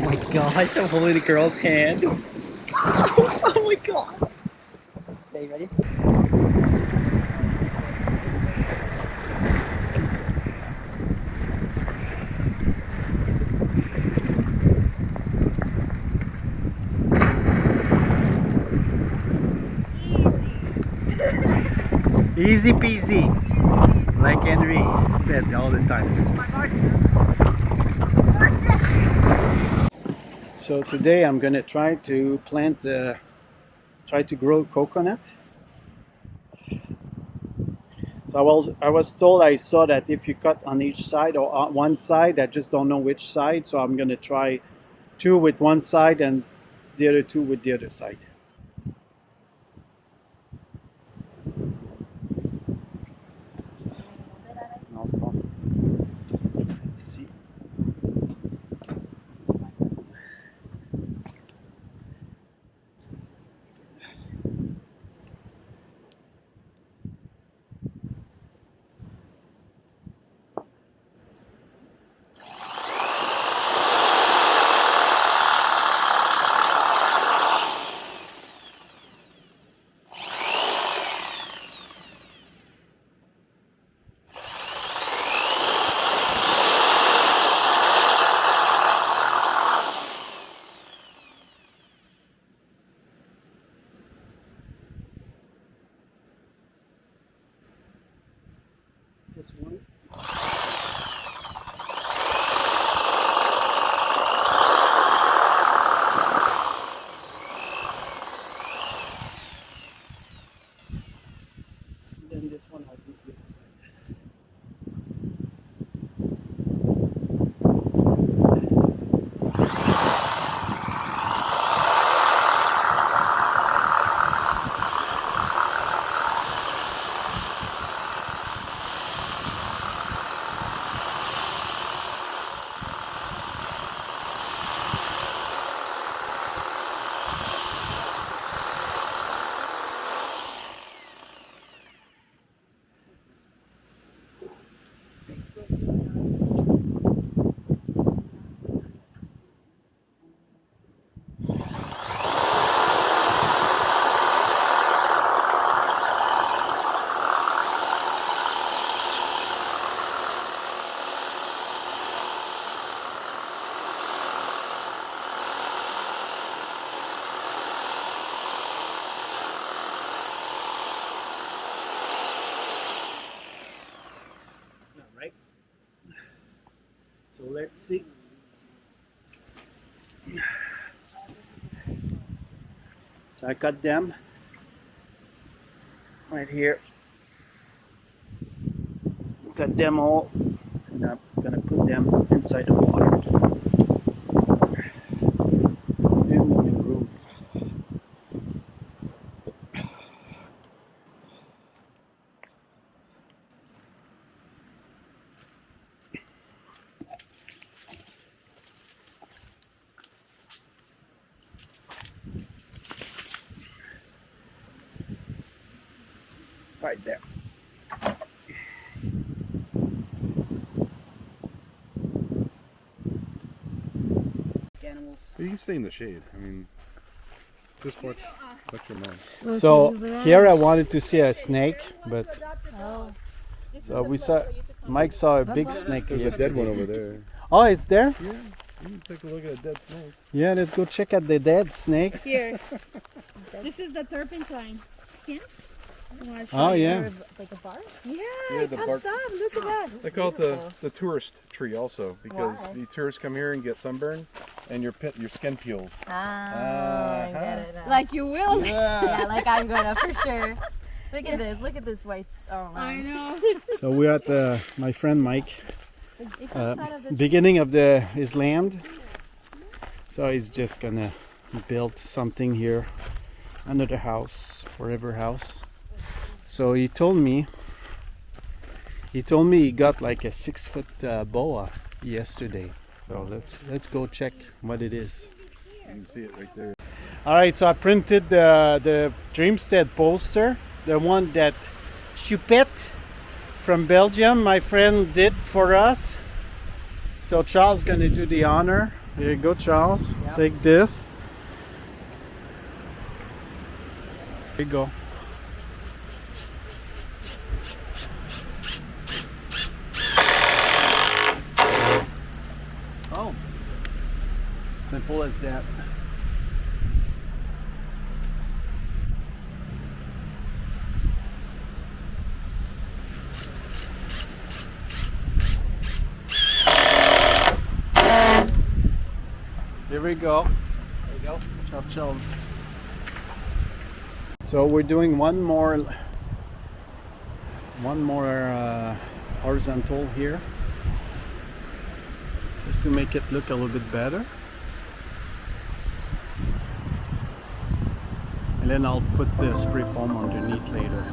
my gosh, I'm holding a girl's hand. Oh my god. Okay, ready? Easy peasy, like Henry said all the time. So today I'm gonna try to grow coconut. So I was told, I saw that if you cut on each side or on one side, I just don't know which side. So I'm gonna try two with one side and the other two with the other side. Let's see. This one. Then this one I do the other side. Right? So let's see. So I cut them right here. Cut them all, and I'm gonna put them inside the water. And on the roof. Right there. Animals. You can stay in the shade. I mean, just watch your mouth. So here I wanted to see a snake, but so Mike saw a big snake There's yesterday. a dead one over there. Oh, it's there? Yeah, you can take a look at a dead snake. Yeah, let's go check out the dead snake. Here. This is the turpentine skin. Oh yeah. Like a bark? Yeah, the bark. Look at that. They call it the tourist tree also because the tourists come here and get sunburn, and your skin peels. I get it now. Like you will. Yeah. Like I'm gonna for sure. Look at this. Look at this white. Oh man. I know. So we're at my friend Mike. It's outside of the Beginning of his land. So he's just gonna build something here, another house, forever house. So he told me he got like a 6-foot boa yesterday. So let's go check what it is. You can see it right there. All right, so I printed the Dreamstead poster, the one that Choupette from Belgium, my friend, did for us. So Charles gonna do the honor Here you go, Charles. Yep. Take this. Here you go. Oh, simple as that. Here we go. There you go. Churchill's. So we're doing one more horizontal here, just to make it look a little bit better. And then I'll put the spray foam underneath later.